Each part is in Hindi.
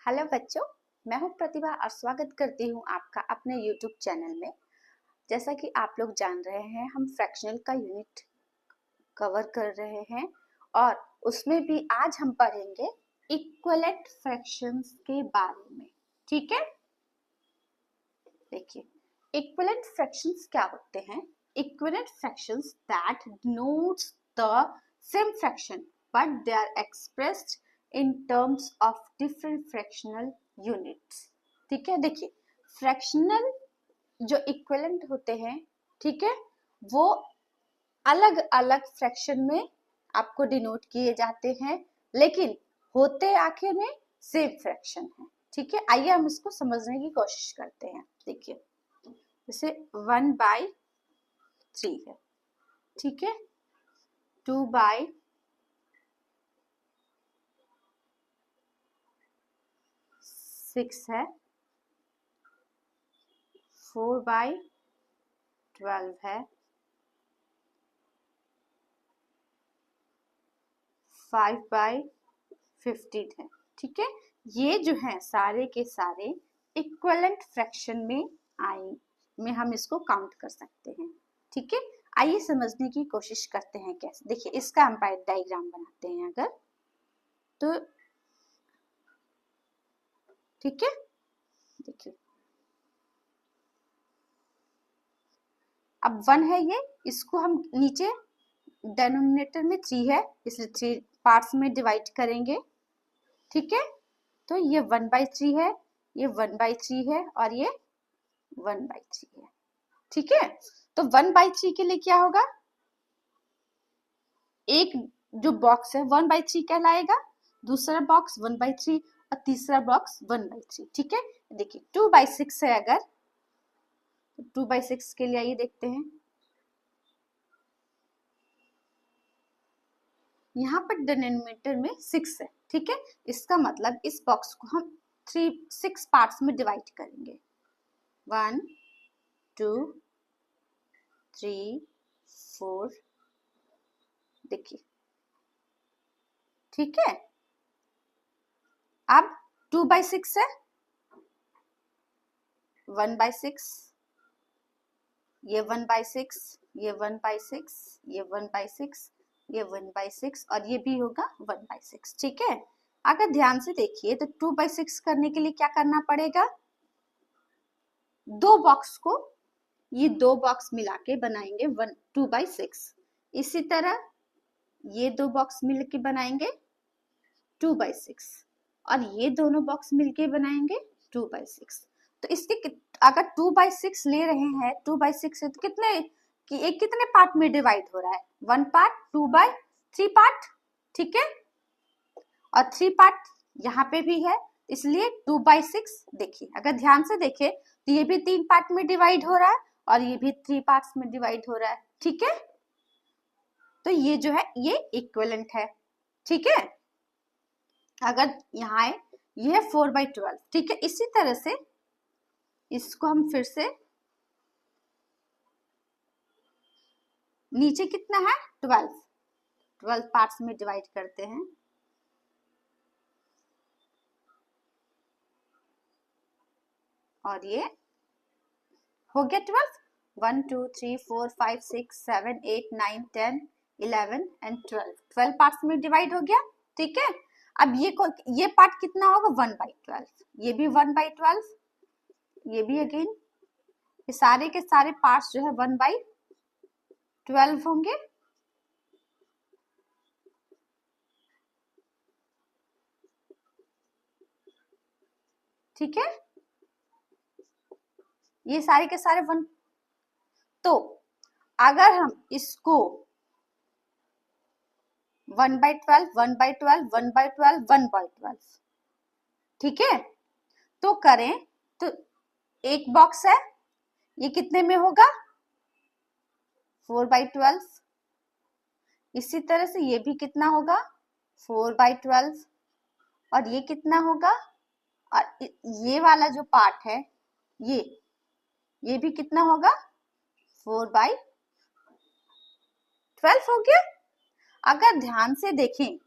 हेलो बच्चों, मैं हूं प्रतिभा और स्वागत करती हूं आपका अपने YouTube चैनल में। जैसा कि आप लोग जान रहे हैं, हम फ्रैक्शनल का यूनिट कवर कर रहे हैं और उसमें भी आज हम पढ़ेंगे इक्विवेलेंट फ्रैक्शंस के बारे में। ठीक है, देखिए इक्विवेलेंट फ्रैक्शंस क्या होते हैं। Equivalent fractions that denotes the same fraction but they are expressed in terms of different fractional units। ठीक है, देखिए फ्रैक्शनल जो इक्विवेलेंट होते हैं, ठीक है, वो अलग अलग फ्रैक्शन में आपको डिनोट किए जाते हैं, लेकिन होते आखिर में सेम फ्रैक्शन है। ठीक है, आइए हम इसको समझने की कोशिश करते हैं। देखिए जैसे 1/3 है, ठीक है, 2/6 है, 4/12 है, 5/15 है। ठीक है, ये जो है सारे के सारे इक्विवेलेंट फ्रैक्शन में हम इसको काउंट कर सकते हैं। ठीक है, आइए समझने की कोशिश करते हैं कैसे। देखिए इसका हम डायग्राम बनाते हैं अगर तो, ठीक है, देखिए अब 1 है, ये इसको हम नीचे डिनोमिनेटर में 3 है इसलिए 3 पार्ट्स में डिवाइड करेंगे। ठीक है, तो ये 1/3 है, ये 1/3 है और ये 1/3 है। ठीक है, तो 1/3 के लिए क्या होगा, एक जो बॉक्स है 1/3 कहलाएगा, दूसरा बॉक्स 1/3 और तीसरा बॉक्स 1/3। ठीक है, देखिए 2/6 है, अगर 2/6 के लिए आइए देखते हैं। यहाँ पर डिनोमिनेटर में 6 है। ठीक है, इसका मतलब इस बॉक्स को हम 6 पार्ट्स में डिवाइड करेंगे। 1 2 3 4, देखिए, ठीक है। अब 2/6 है, 1/6, ये 1/6, ये 1/6, ये 1/6, ये 1/6 और ये भी होगा 1/6। ठीक है, अगर ध्यान से देखिए तो 2/6 करने के लिए क्या करना पड़ेगा, दो बॉक्स को, ये दो बॉक्स मिला के बनाएंगे 2/6। इसी तरह ये दो बॉक्स मिलके बनाएंगे 2/6 और ये दोनों बॉक्स मिलके बनाएंगे 2/6। तो इसके अगर 2/6 ले रहे हैं, 2/6 है तो कितने कि एक कितने पार्ट में डिवाइड हो रहा है, 1 पार्ट, 2/3 पार्ट। ठीक है, और 3 पार्ट यहाँ पे भी है, इसलिए 2/6। देखिए अगर ध्यान से देखे तो ये भी 3 पार्ट में डिवाइड हो रहा है और ये भी 3 पार्ट्स में डिवाइड हो रहा है। ठीक है, तो ये जो है ये इक्विवेलेंट है। ठीक है, अगर यहाँ है ये है 4/12। ठीक है, इसी तरह से इसको हम फिर से नीचे कितना है 12 पार्ट्स में डिवाइड करते हैं। और ये हो गया 12, 1 2 3 4 5 6 7 8 9 10 11 एंड 12 पार्ट्स में डिवाइड हो गया। ठीक है, अब ये पार्ट कितना होगा 1/12, ये भी 1/12, ये भी अगेन, ये सारे के सारे पार्ट्स जो है 1/12 होंगे। ठीक है, ये सारे के सारे 1। तो अगर हम इसको 1/12 1/12 1/12 1/12, ठीक है, तो करें तो एक बॉक्स है, ये कितने में होगा 4/12। इसी तरह से ये भी कितना होगा 4/12 और ये कितना होगा, और ये वाला जो पार्ट है ये भी कितना होगा 4/12 हो गया। अगर ध्यान से देखें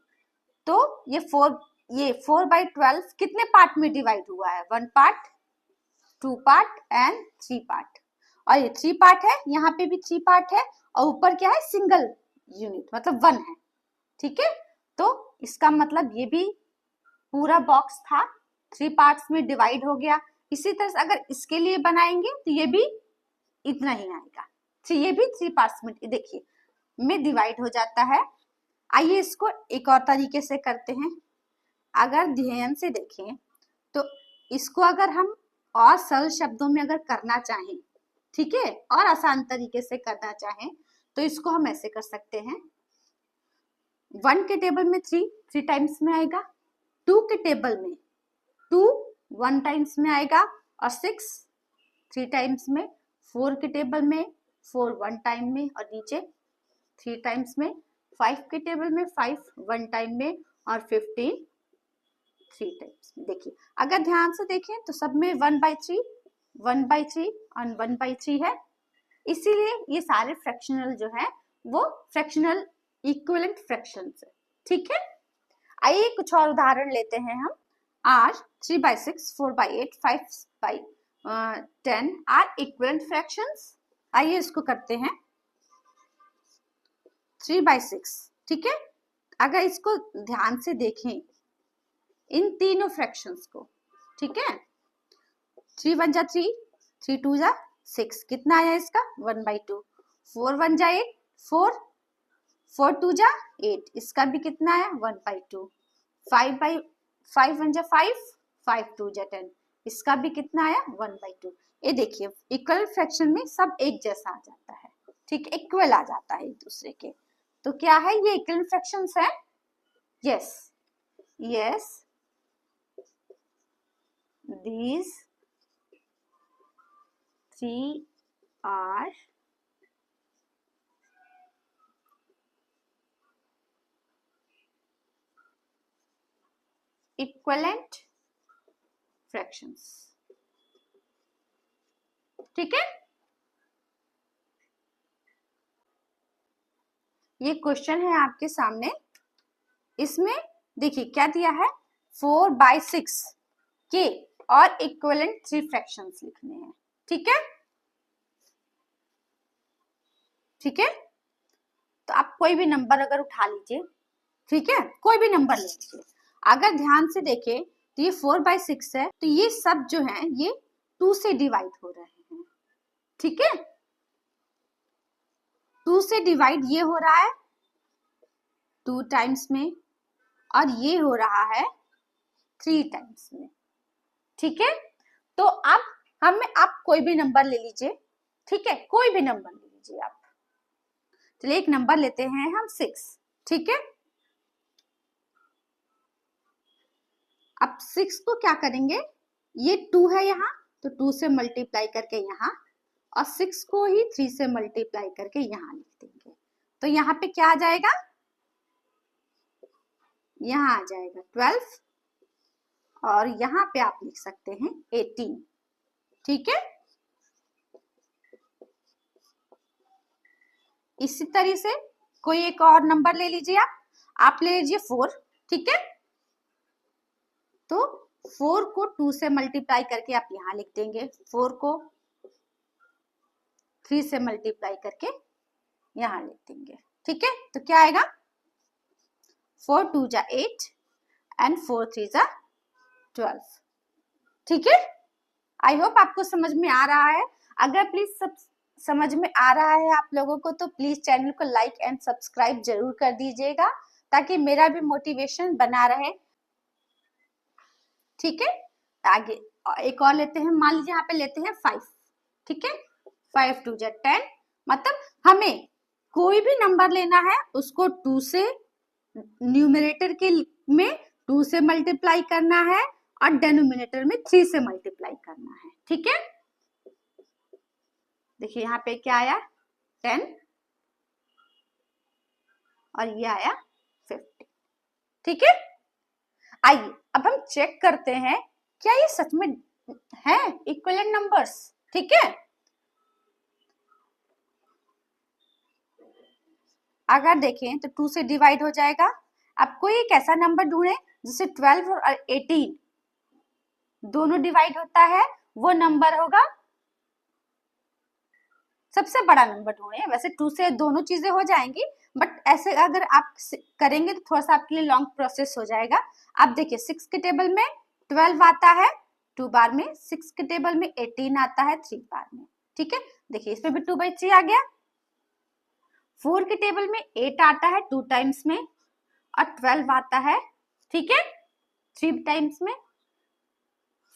तो ये 4 ये 4/12 कितने पार्ट में डिवाइड हुआ है? 1 पार्ट, 2 पार्ट एंड 3 पार्ट। और ये 3 पार्ट है, यहाँ पे भी 3 पार्ट है, और ऊपर क्या है? सिंगल यूनिट, मतलब 1 है। ठीक है, तो इसका मतलब ये भी पूरा बॉक्स था 3 पार्ट्स में डिवाइड हो गया। इसी तरह से अगर इसके लिए बनाएंगे तो ये भी इतना ही आएगा, ये भी 3 पार्ट्स में, देखिए, में डिवाइड हो जाता है। आइए इसको एक और तरीके से करते हैं। अगर ध्यान से देखें तो इसको अगर हम और सरल शब्दों में अगर करना चाहें, ठीक है, और आसान तरीके से करना चाहें, तो इसको हम ऐसे कर सकते हैं। 1 के टेबल में 3 टाइम्स में आएगा, 2 के टेबल में 2 1 टाइम्स में आएगा, और 6 3 टाइम्स में, 4 के टेबल में 4 1 टाइम में, और नीचे 3 टाइम्स में, 5 के टेबल में 5 1 टाइम में, और 15 3 टाइम्स में। देखिए, अगर ध्यान से देखें तो सब में 1/3 1/3 और 1/3 है, इसीलिए ये सारे फ्रैक्शनल जो है वो फ्रैक्शनल इक्विवेलेंट फ्रैक्शंस है। ठीक है, आइए कुछ और उदाहरण लेते हैं हम। Are 3/6 4/8 5/10 are equivalent fractions. आइए इसको करते हैं। 3/6, ठीक है, अगर इसको ध्यान से देखें इन तीनों फ्रैक्शंस को, ठीक है, 3 1 जा 3 3 2 जा 6, कितना आया इसका? 1/2। 4 1 जा 8 4 4 2 जा 8, इसका भी कितना है? 1/2। 5 1 जा 5 5 2 जा 10, इसका भी कितना आया? 1/2। ये देखिए, इक्वल फ्रैक्शन में सब एक जैसा आ जाता है, ठीक, इक्वल आ जाता है एक दूसरे के। तो क्या है ये? इक्वल फ्रैक्शंस है। Yes yes, these 3 are equivalent fractions। ठीक है, ये क्वेश्चन है आपके सामने। इसमें देखिए क्या दिया है? 4/6 के और इक्विवेलेंट 3 फ्रैक्शंस लिखने हैं। ठीक है, ठीक है, तो आप कोई भी नंबर अगर उठा लीजिए, ठीक है, कोई भी नंबर ले लीजिए। अगर ध्यान से देखें तो ये 4/6 है, तो ये सब जो है ये 2 से डिवाइड हो रहे हैं। ठीक है, 2 से डिवाइड ये हो रहा है 2 टाइम्स में, और ये हो रहा है 3 टाइम्स में। ठीक है, तो अब आप कोई भी नंबर ले लीजिए, ठीक है, कोई भी नंबर ले लीजिए आप। चलिए एक नंबर लेते हैं हम 6, ठीक है। अब 6 को क्या करेंगे? ये 2 है यहाँ, तो 2 से मल्टीप्लाई करके यहाँ, और 6 को ही 3 से मल्टीप्लाई करके यहाँ लिख देंगे। तो यहाँ पे क्या आ जाएगा? यहाँ आ जाएगा 12, और यहाँ पे आप लिख सकते हैं 18। ठीक है, इसी तरह से कोई एक और नंबर ले लीजिए आप ले लीजिए 4, ठीक है, तो 4 को 2 से मल्टीप्लाई करके आप यहाँ लिख देंगे, 4 को 3 से मल्टीप्लाई करके यहाँ लिख देंगे। ठीक है, तो क्या आएगा? 4 2 जा 8 एंड 4 3 जा 12। ठीक है, आई होप आपको समझ में आ रहा है। अगर प्लीज सब समझ में आ रहा है आप लोगों को, तो प्लीज चैनल को लाइक एंड सब्सक्राइब जरूर कर दीजिएगा, ताकि मेरा भी मोटिवेशन बना रहे। ठीक है, आगे एक और लेते हैं। मान लीजिए यहाँ पे लेते हैं 5, ठीक है, 5 2 जा 10, मतलब हमें कोई भी नंबर लेना है उसको 2 से न्यूमरेटर के में 2 से मल्टीप्लाई करना है, और डेनोमिनेटर में 3 से मल्टीप्लाई करना है। ठीक है, देखिए यहाँ पे क्या आया? 10, और ये आया 50। ठीक है, आइए अब हम चेक करते हैं क्या ये सच में है इक्विवेलेंट नंबर्स। ठीक है, अगर देखें तो 2 से डिवाइड हो जाएगा। अब कोई एक ऐसा नंबर ढूंढे जिससे 12 और 18 दोनों डिवाइड होता है, वो नंबर होगा सबसे बड़ा नंबर ढूंढे। वैसे 2 से दोनों चीजें हो जाएंगी, बट ऐसे अगर आप करेंगे तो थोड़ा सा आपके लिए लॉन्ग प्रोसेस हो जाएगा। आप देखिए 6 के टेबल में 12 आता है 2 बार में, 6 के टेबल में 18 आता है 3 बार में। ठीक है, देखिए इसमें भी 2/3 आ गया। 4 के टेबल में 8 आता है 2 टाइम्स में, और 12 आता है, ठीक है, 3 टाइम्स में।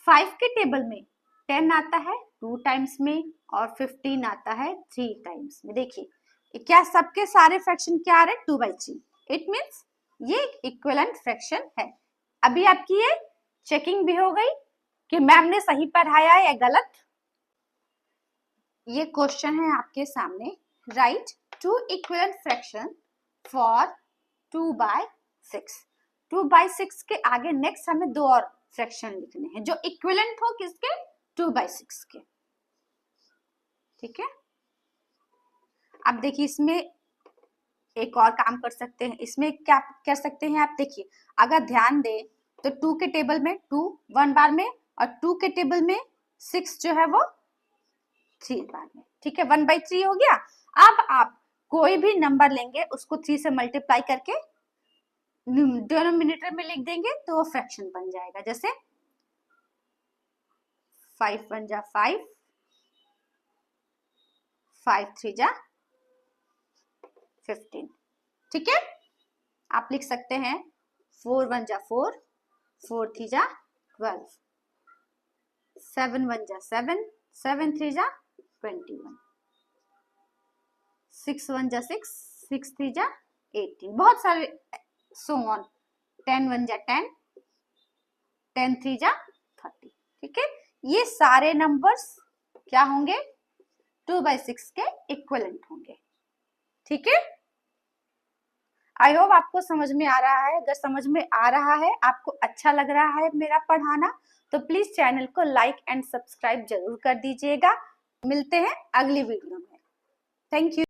5 के टेबल में 10 आता है 2 टाइम्स में, और 15 आता है 3 टाइम्स में। देखिए क्या सबके सारे फ्रैक्शन क्या आ रहे हैं, 2/3। इट मीन्स ये इक्विवेलेंट फ्रैक्शन है। अभी आपकी ये चेकिंग भी हो गई कि मैम ने सही पढ़ाया है या गलत। ये क्वेश्चन है आपके सामने, राइट 2 इक्विवेलेंट फ्रैक्शन फॉर 2/6। 2/6 के आगे नेक्स्ट हमें 2 और फ्रैक्शन लिखने हैं जो इक्विवेलेंट हो किसके, 2/6 के। ठीक है, अब देखिए इसमें एक और काम कर सकते हैं। इसमें क्या कर सकते हैं आप, देखिए अगर ध्यान दें तो 2 के टेबल में 2 1 बार में, और 2 के टेबल में 6 जो है वो 3 बार में। ठीक है, 1/3 हो गया। अब आप कोई भी नंबर लेंगे उसको 3 से मल्टीप्लाई करके डिनोमिनेटर में लिख देंगे तो वो फ्रैक्शन बन जाएगा। जैसे 5 1 जा 5, 5 3 जा 15। ठीक है, आप लिख सकते हैं 4 1 जा 4, 4 3 जा 12, 7 1 जा 7, 7 3 जा 21, 6 1 जा 6, 6 3 जा 18। बहुत सारे सो ऑन। 10 1 जा 10, 10 3 जा 30। ठीक है, ये सारे नंबर्स क्या होंगे, 2/6 के इक्विवेलेंट होंगे। ठीक है, आई होप आपको समझ में आ रहा है। अगर समझ में आ रहा है, आपको अच्छा लग रहा है मेरा पढ़ाना, तो प्लीज चैनल को लाइक एंड सब्सक्राइब जरूर कर दीजिएगा। मिलते हैं अगली वीडियो में। Thank you.